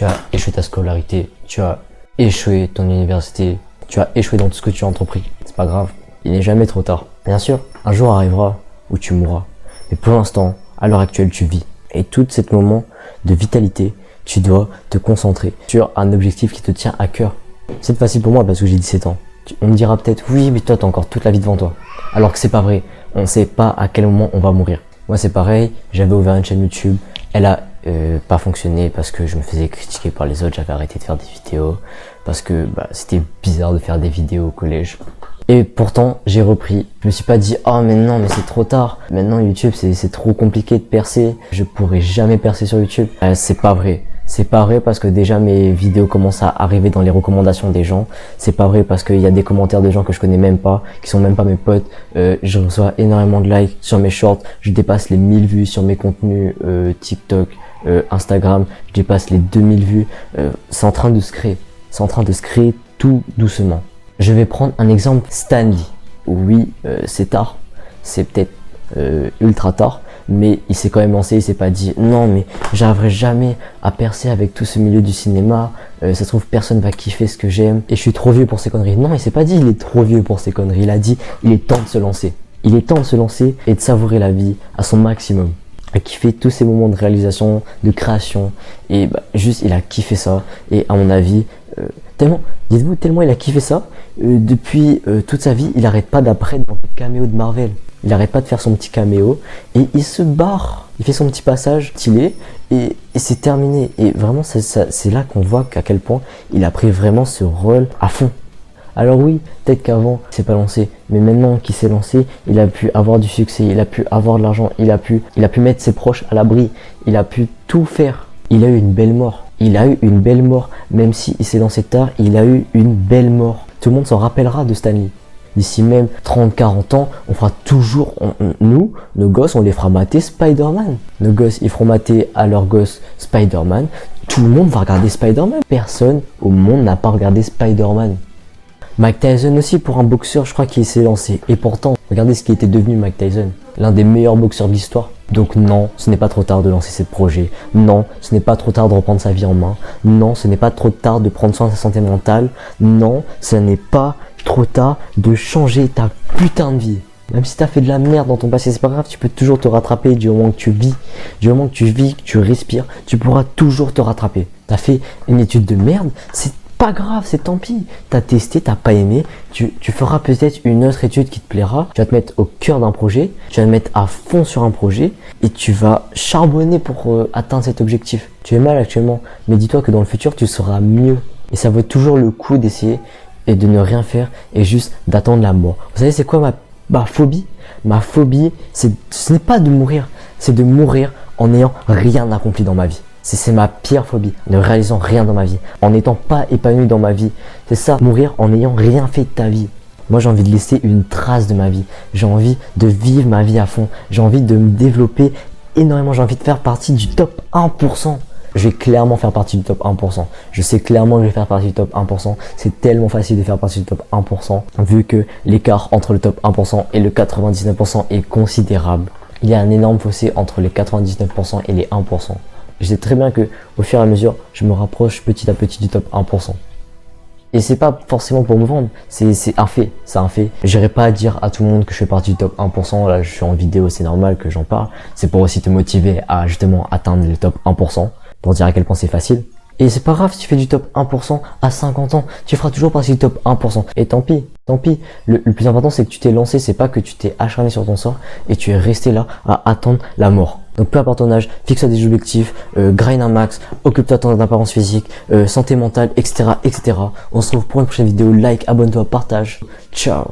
tu as échoué ta scolarité, tu as échoué ton université, tu as échoué dans tout ce que tu as entrepris. C'est pas grave, il n'est jamais trop tard. Bien sûr, un jour arrivera où tu mourras. Mais pour l'instant, à l'heure actuelle, tu vis. Et tout cet moment de vitalité, tu dois te concentrer sur un objectif qui te tient à cœur. C'est facile pour moi parce que j'ai 17 ans. On me dira peut-être, oui, mais toi, t'as encore toute la vie devant toi. Alors que c'est pas vrai. On sait pas à quel moment on va mourir. Moi, c'est pareil. J'avais ouvert une chaîne YouTube. Elle a pas fonctionné parce que je me faisais critiquer par les autres. J'avais arrêté de faire des vidéos parce que c'était bizarre de faire des vidéos au collège. Et pourtant, j'ai repris. Je me suis pas dit, oh mais non, mais c'est trop tard. Maintenant, YouTube, c'est trop compliqué de percer. Je pourrai jamais percer sur YouTube. C'est pas vrai. C'est pas vrai parce que déjà mes vidéos commencent à arriver dans les recommandations des gens. C'est pas vrai parce qu'il y a des commentaires de gens que je connais même pas, qui sont même pas mes potes. Je reçois énormément de likes sur mes shorts. Je dépasse les 1000 vues sur mes contenus TikTok, Instagram. Je dépasse les 2000 vues. C'est en train de se créer. C'est en train de se créer tout doucement. Je vais prendre un exemple Stan Lee. Oui, c'est tard. C'est peut-être ultra tard. Mais il s'est quand même lancé, il s'est pas dit non mais j'arriverai jamais à percer avec tout ce milieu du cinéma, ça se trouve personne va kiffer ce que j'aime et je suis trop vieux pour ces conneries. Non, il s'est pas dit il est trop vieux pour ces conneries, il a dit il est temps de se lancer. Il est temps de se lancer et de savourer la vie à son maximum, à kiffer tous ces moments de réalisation, de création et juste il a kiffé ça et à mon avis dites-vous tellement il a kiffé ça, depuis toute sa vie il arrête pas d'apparaître dans des caméos de Marvel. Il arrête pas de faire son petit caméo et il se barre. Il fait son petit passage stylé et c'est terminé. Et vraiment, c'est là qu'on voit qu'à quel point il a pris vraiment ce rôle à fond. Alors oui, peut-être qu'avant, il s'est pas lancé. Mais maintenant qu'il s'est lancé, il a pu avoir du succès, il a pu avoir de l'argent, il a pu mettre ses proches à l'abri. Il a pu tout faire. Il a eu une belle mort. Il a eu une belle mort. Même s'il s'est lancé tard, il a eu une belle mort. Tout le monde s'en rappellera de Stan Lee. D'ici même 30-40 ans, on fera toujours, nous, nos gosses, on les fera mater Spider-Man. Nos gosses, ils feront mater à leurs gosses Spider-Man. Tout le monde va regarder Spider-Man. Personne au monde n'a pas regardé Spider-Man. Mike Tyson aussi, pour un boxeur, je crois qu'il s'est lancé. Et pourtant, regardez ce qui était devenu Mike Tyson. L'un des meilleurs boxeurs de l'histoire. Donc non, ce n'est pas trop tard de lancer ces projets. Non, ce n'est pas trop tard de reprendre sa vie en main. Non, ce n'est pas trop tard de prendre soin de sa santé mentale. Non, ce n'est pas trop tard de changer ta putain de vie. Même si t'as fait de la merde dans ton passé, c'est pas grave, tu peux toujours te rattraper du moment que tu vis. Du moment que tu vis, que tu respires, tu pourras toujours te rattraper. T'as fait une étude de merde, c'est pas grave, c'est tant pis. T'as testé, t'as pas aimé, tu feras peut-être une autre étude qui te plaira. Tu vas te mettre au cœur d'un projet, tu vas te mettre à fond sur un projet et tu vas charbonner pour atteindre cet objectif. Tu es mal actuellement, mais dis-toi que dans le futur, tu seras mieux. Et ça vaut toujours le coup d'essayer et de ne rien faire et juste d'attendre la mort. Vous savez c'est quoi ma phobie? Ma phobie, ce n'est pas de mourir, c'est de mourir en n'ayant rien accompli dans ma vie. C'est ma pire phobie, ne réalisant rien dans ma vie, en n'étant pas épanoui dans ma vie. C'est ça, mourir en n'ayant rien fait de ta vie. Moi j'ai envie de laisser une trace de ma vie, j'ai envie de vivre ma vie à fond, j'ai envie de me développer énormément, j'ai envie de faire partie du top 1%. Je vais clairement faire partie du top 1%. Je sais clairement que je vais faire partie du top 1%. C'est tellement facile de faire partie du top 1%, vu que l'écart entre le top 1% et le 99% est considérable. Il y a un énorme fossé entre les 99% et les 1%. Je sais très bien que au fur et à mesure, je me rapproche petit à petit du top 1%. Et c'est pas forcément pour me vendre, c'est un fait, c'est un fait. J'irai pas dire à tout le monde que je fais partie du top 1%, là je suis en vidéo, c'est normal que j'en parle. C'est pour aussi te motiver à justement atteindre le top 1%. Pour dire à quel point c'est facile. Et c'est pas grave si tu fais du top 1% à 50 ans, tu feras toujours partie du top 1%. Et tant pis, tant pis. Le plus important c'est que tu t'es lancé, c'est pas que tu t'es acharné sur ton sort et tu es resté là à attendre la mort. Donc peu importe ton âge, fixe-toi des objectifs, grind un max, occupe-toi de ton apparence physique, santé mentale, etc., etc. On se retrouve pour une prochaine vidéo, like, abonne-toi, partage. Ciao.